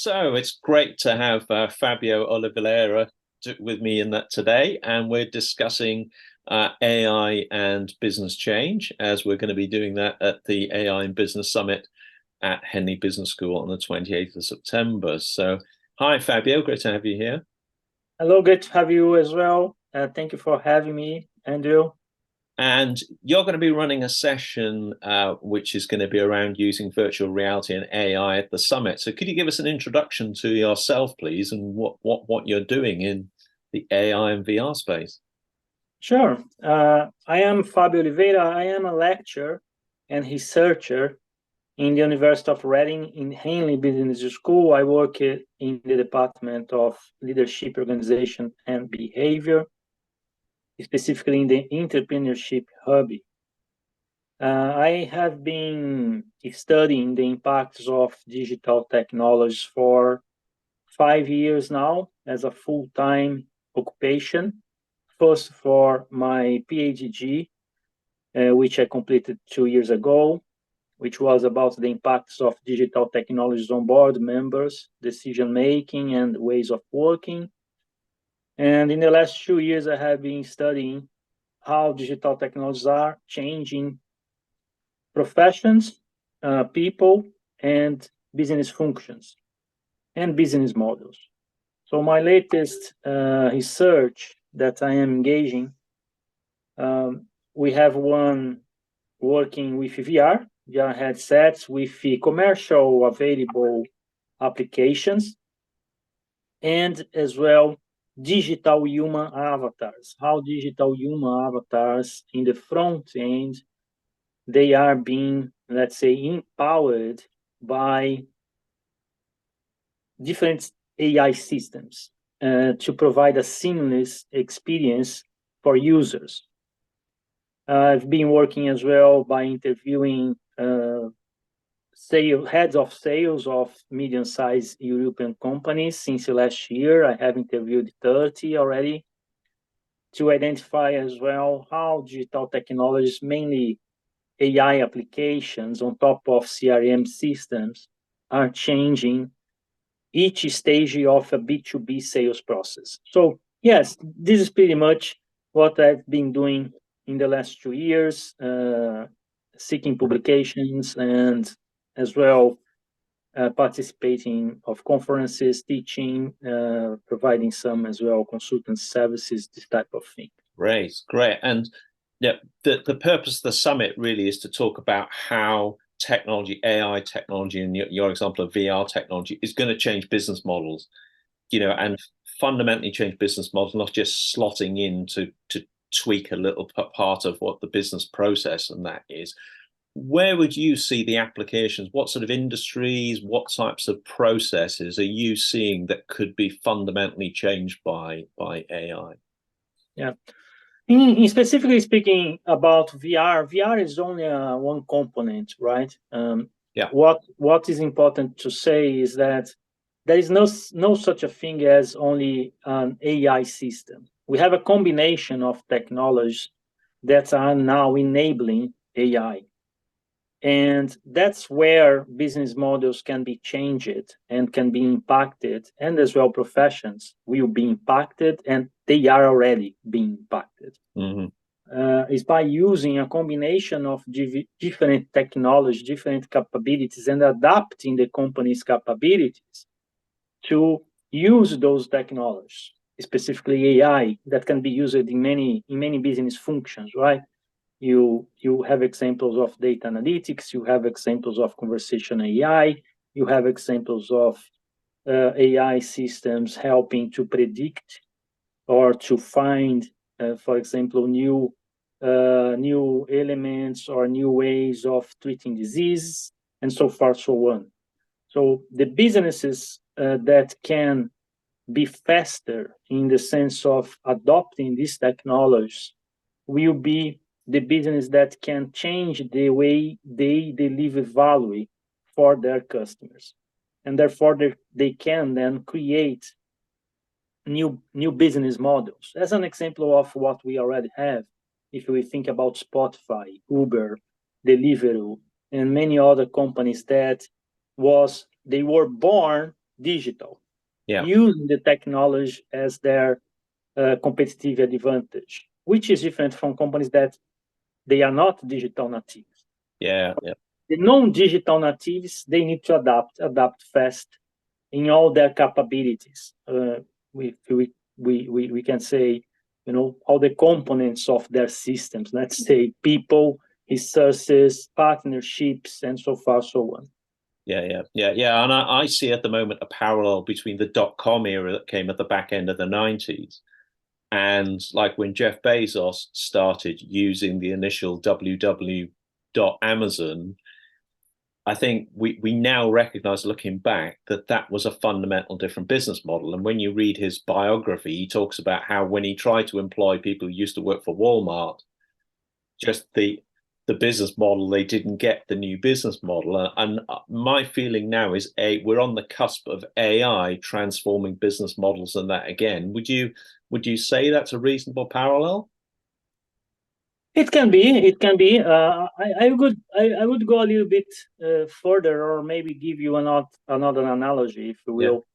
So it's great to have Fabio Oliveira with me in that today, and we're discussing AI and business change, as we're going to be doing that at the AI and Business Summit at Henley Business School on the 28th of September. So, hi Fabio, great to have you here. Hello, great to have you as well. Thank you for having me, Andrew. And you're going to be running a session which is going to be around using virtual reality and AI at the summit. So could you give us an introduction to yourself, please, and what you're doing in the AI and VR space? Sure. I am Fabio Oliveira. I am a lecturer and researcher in the University of Reading in Henley Business School. I work in the Department of Leadership, Organization, and Behavior, specifically in the Entrepreneurship Hub. I have been studying the impacts of digital technologies for 5 years now as a full-time occupation. First for my PhD, which I completed 2 years ago, which was about the impacts of digital technologies on board members, decision-making, and ways of working. And in the last 2 years, I have been studying how digital technologies are changing professions, people, and business functions, and business models. So my latest research that I am engaging, we have one working with VR headsets with commercial available applications, and as well digital human avatars. How digital human avatars in the front end, they are being, let's say, empowered by different AI systems to provide a seamless experience for users. I've been working as well by interviewing heads of sales of medium-sized European companies since last year. I have interviewed 30 already to identify as well how digital technologies, mainly AI applications on top of CRM systems, are changing each stage of a B2B sales process. So yes, this is pretty much what I've been doing in the last 2 years, seeking publications and as well participating of conferences, teaching, providing some as well consultant services, this type of thing. Great. And yeah, the purpose of the summit really is to talk about how technology, AI technology, and your example of VR technology is going to change business models, and fundamentally change business models, not just slotting in to tweak a little part of what the business process and that is. Where would you see the applications? What sort of industries, what types of processes are you seeing that could be fundamentally changed by AI? Yeah. In specifically speaking about VR is only one component, right? Yeah. What is important to say is that there is no such a thing as only an AI system. We have a combination of technologies that are now enabling AI. And that's where business models can be changed and can be impacted, and as well professions will be impacted, and they are already being impacted. Mm-hmm. Is by using a combination of different technology, different capabilities, and adapting the company's capabilities to use those technologies, specifically AI, that can be used in many business functions, right? You have examples of data analytics, you have examples of conversational AI, you have examples of AI systems helping to predict or to find, for example, new elements or new ways of treating disease, and so far, so on. So the businesses that can be faster in the sense of adopting these technologies will be the business that can change the way they deliver value for their customers. And therefore, they can then create new business models. As an example of what we already have, if we think about Spotify, Uber, Deliveroo, and many other companies that they were born digital, Yeah. using the technology as their competitive advantage, which is different from companies that they are not digital natives. Yeah. Yeah. The non-digital natives, they need to adapt fast in all their capabilities. We can say, all the components of their systems. Let's say people, resources, partnerships, and so far, so on. Yeah. And I see at the moment a parallel between the dot-com era that came at the back end of the 90s and like when Jeff Bezos started using the initial www.amazon. I think we now recognize, looking back, that was a fundamental different business model. And when you read his biography, he talks about how when he tried to employ people who used to work for Walmart, just the business model, they didn't get the new business model. And my feeling now is we're on the cusp of AI transforming business models and that again. Would you say that's a reasonable parallel? It can be. I would go a little bit further, or maybe give you another analogy, if you will.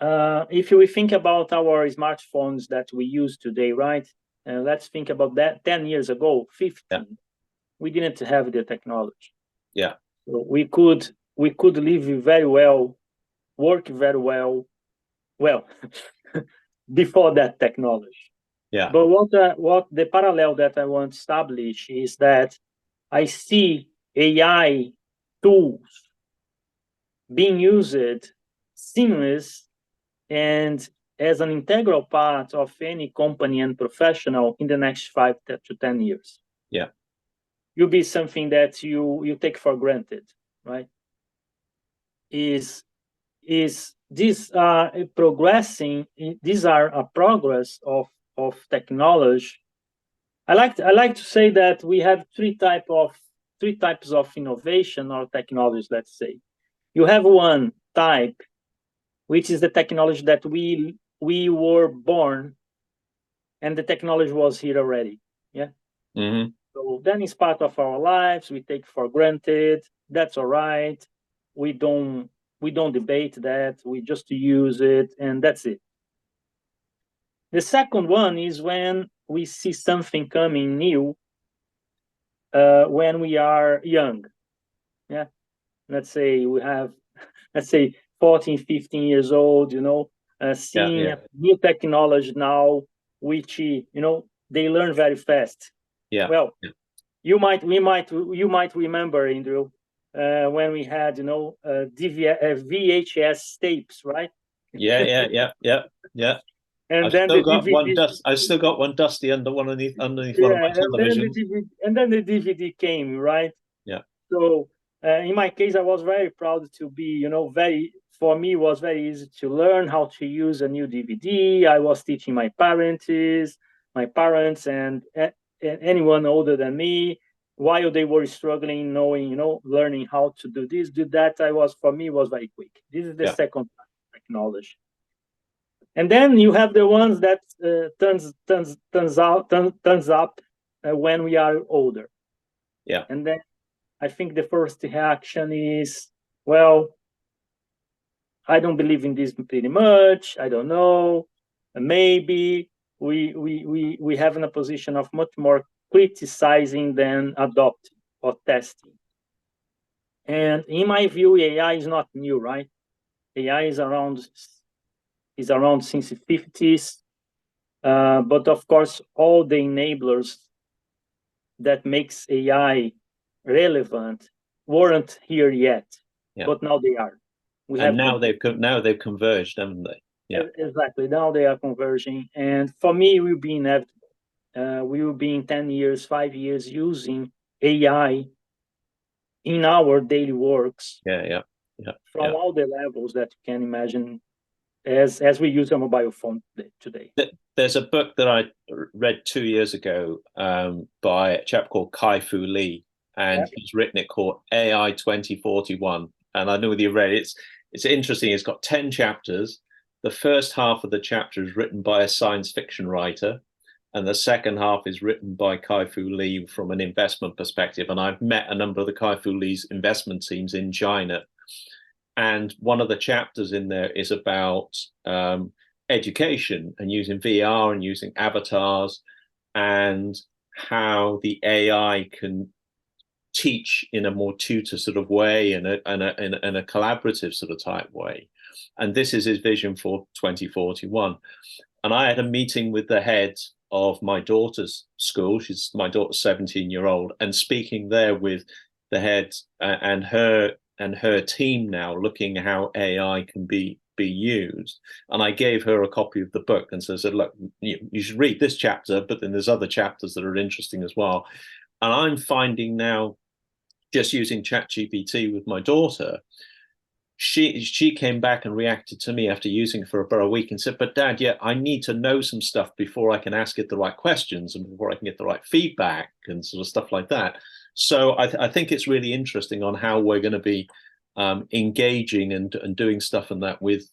Yeah. If we think about our smartphones that we use today, right? Let's think about that 10 years ago, 15. Yeah. We didn't have the technology. Yeah. So we could live very well, work very well, before that technology. Yeah. But what the parallel that I want to establish is that I see AI tools being used seamless and as an integral part of any company and professional in the next 5 to 10 years. Yeah. Will be something that you take for granted, right? Is these are progressing? These are a progress of technology. I like to say that we have three types of innovation or technologies. Let's say you have one type, which is the technology that we were born, and the technology was here already. Yeah. Mm-hmm. So then it's part of our lives. We take for granted. That's all right. We don't debate that. We just use it, and that's it. The second one is when we see something coming new when we are young. Yeah. Let's say we have, 14, 15 years old, seeing new technology now, which, they learn very fast. Yeah. Well, you might remember, Andrew, when we had, VHS tapes, right? Yeah. And I've then still got one dusty underneath one of my televisions. And then the DVD came, right? Yeah. So in my case, I was very proud to be, for me, it was very easy to learn how to use a new DVD. I was teaching my parents, and anyone older than me, while they were struggling, learning how to do this, do that. For me, was very quick. This is the second technology. And then you have the ones that turns up when we are older. Yeah. And then I think the first reaction is, well, I don't believe in this pretty much. I don't know. Maybe we have in a position of much more criticizing than adopting or testing. And in my view, AI is not new, right? AI is around since the 50s. But of course, all the enablers that makes AI relevant weren't here yet, but now they are. Now they've converged, haven't they? Yeah, exactly. Now they are converging, and for me, it will be inevitable. We will be in 10 years, 5 years using AI in our daily works. From all the levels that you can imagine, as we use a mobile phone today. There's a book that I read 2 years ago by a chap called Kai-Fu Lee, and he's written it called AI 2041. And I know whether you read it. It's interesting. It's got 10 chapters. The first half of the chapter is written by a science fiction writer, and the second half is written by Kai-Fu Lee from an investment perspective. And I've met a number of the Kai-Fu Lee's investment teams in China. And one of the chapters in there is about education and using VR and using avatars and how the AI can teach in a more tutor sort of way and a collaborative sort of type way. And this is his vision for 2041. And I had a meeting with the head of my daughter's school. My daughter's 17-year-old, and speaking there with the head and her team now, looking at how AI can be used. And I gave her a copy of the book and so I said, look, you should read this chapter, but then there's other chapters that are interesting as well. And I'm finding now, just using ChatGPT with my daughter, she came back and reacted to me after using it for about a week and said, but Dad, yeah, I need to know some stuff before I can ask it the right questions and before I can get the right feedback and sort of stuff like that. So I think it's really interesting on how we're going to be engaging and doing stuff in that with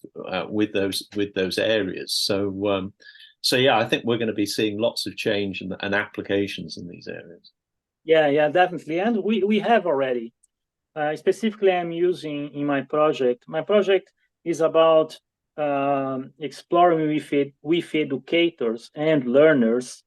those areas. So yeah, I think we're going to be seeing lots of change and applications in these areas. Yeah, definitely. And we have already. Specifically, I'm using in my project. My project is about exploring with educators and learners.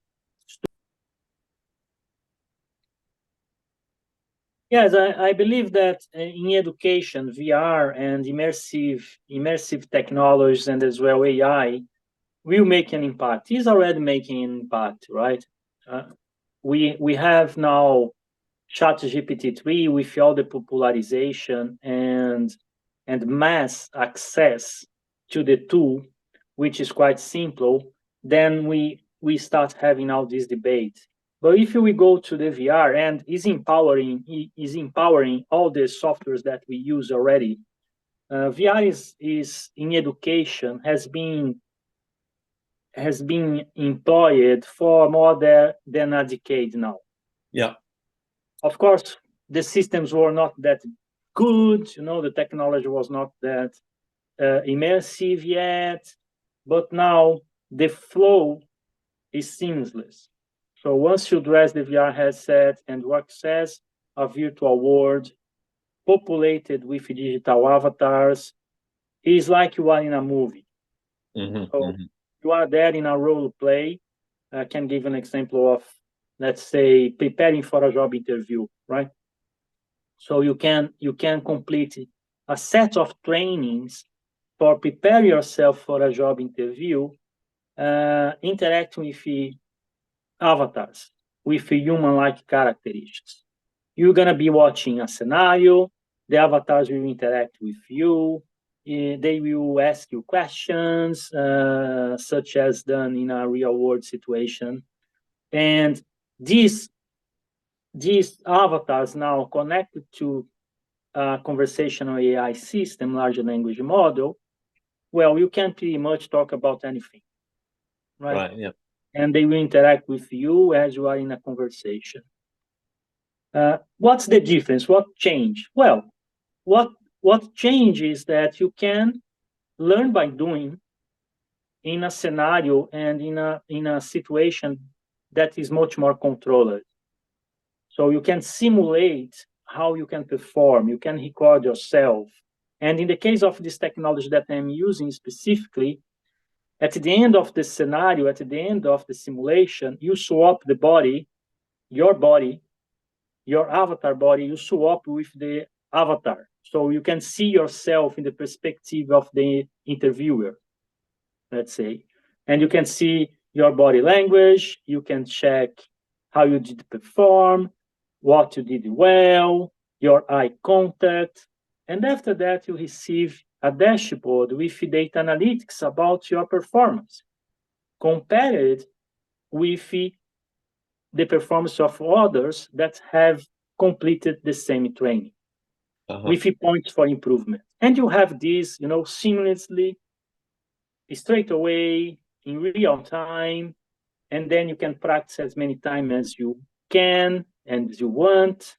Yes, I believe that in education, VR and immersive technologies and as well AI will make an impact. It's already making an impact, right? We have now ChatGPT-3 with all the popularization and mass access to the tool, which is quite simple. Then we start having all this debate. But if we go to the VR and is empowering all the softwares that we use already. VR is in education has been employed for more than a decade now. Yeah. Of course, the systems were not that good, the technology was not that immersive yet, but now the flow is seamless. So once you dress the VR headset and work as a virtual world populated with digital avatars, it's like you are in a movie. You are there in a role play. I can give an example of, let's say, preparing for a job interview, right? So you can complete a set of trainings for prepare yourself for a job interview, interacting with avatars, with human-like characteristics. You're going to be watching a scenario, the avatars will interact with you, they will ask you questions, such as done in a real-world situation. And these avatars now connected to a conversational AI system, large language model, well, you can pretty much talk about anything, right? Right, yeah. And they will interact with you as you are in a conversation. What's the difference? What changed? Well, what changed is that you can learn by doing in a scenario and in a situation that is much more controlled. So you can simulate how you can perform, you can record yourself. And in the case of this technology that I'm using specifically, at the end of the scenario, at the end of the simulation, you swap the body, your avatar body, you swap with the avatar. So you can see yourself in the perspective of the interviewer, let's say. And you can see your body language, you can check how you did perform, what you did well, your eye contact. And after that, you receive a dashboard with data analytics about your performance, compared with the performance of others that have completed the same training, with points for improvement. And you have this, seamlessly, straight away, in real time, and then you can practice as many times as you can and as you want.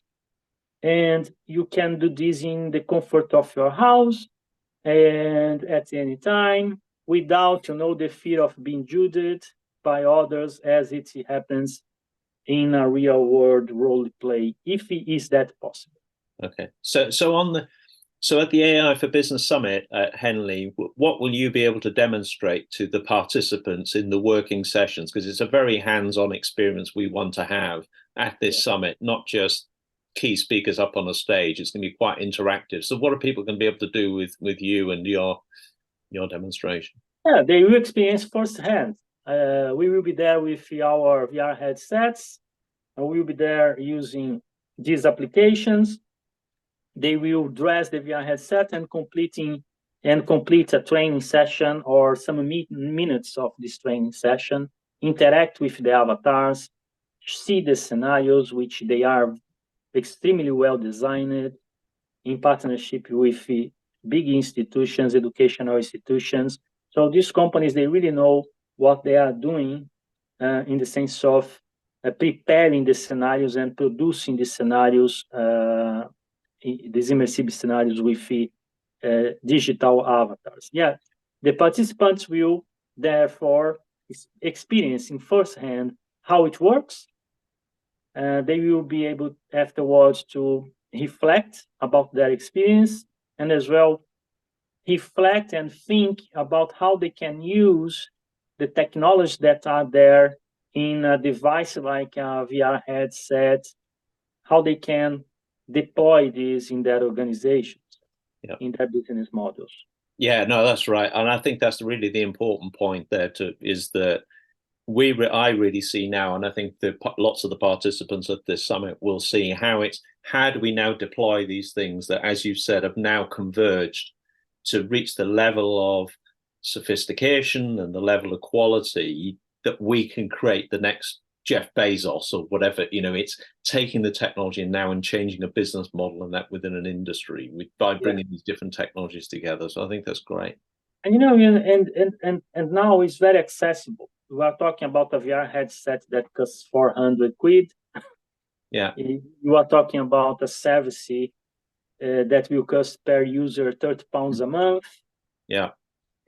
And you can do this in the comfort of your house and at any time without, the fear of being judged by others as it happens in a real world role play, if it is that possible. Okay. So on So at the AI for Business Summit at Henley, what will you be able to demonstrate to the participants in the working sessions? Because it's a very hands-on experience we want to have at this summit, not just key speakers up on a stage. It's going to be quite interactive. So what are people going to be able to do with you and your demonstration? Yeah, they will experience firsthand. We will be there with our VR headsets, and we will be there using these applications. They will dress the VR headset and complete a training session or some minutes of this training session, interact with the avatars, see the scenarios, which they are extremely well designed in partnership with big institutions, educational institutions. So these companies, they really know what they are doing in the sense of preparing the scenarios and producing the scenarios, these immersive scenarios with digital avatars. Yeah, the participants will therefore experience in firsthand how it works. They will be able afterwards to reflect about their experience and as well reflect and think about how they can use the technologies that are there in a device like a VR headset, how they can deploy this in their organizations, in their business models. Yeah, no, that's right. And I think that's really the important point there is that I really see now, and I think that lots of the participants at this summit will see how do we now deploy these things that, as you've said, have now converged to reach the level of sophistication and the level of quality that we can create the next Jeff Bezos or whatever. It's taking the technology and changing a business model and that within an industry by bringing these different technologies together. So I think that's great. And and now it's very accessible. We are talking about a VR headset that costs 400 quid. Yeah. You are talking about a service that will cost per user £30 a month. Yeah.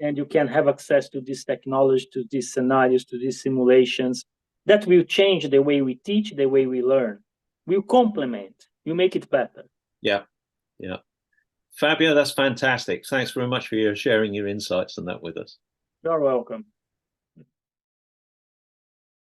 And you can have access to this technology, to these scenarios, to these simulations. That will change the way we teach, the way we learn. Will complement, you make it better. Yeah. Yeah. Fabio, that's fantastic. Thanks very much for sharing your insights on that with us. You're welcome.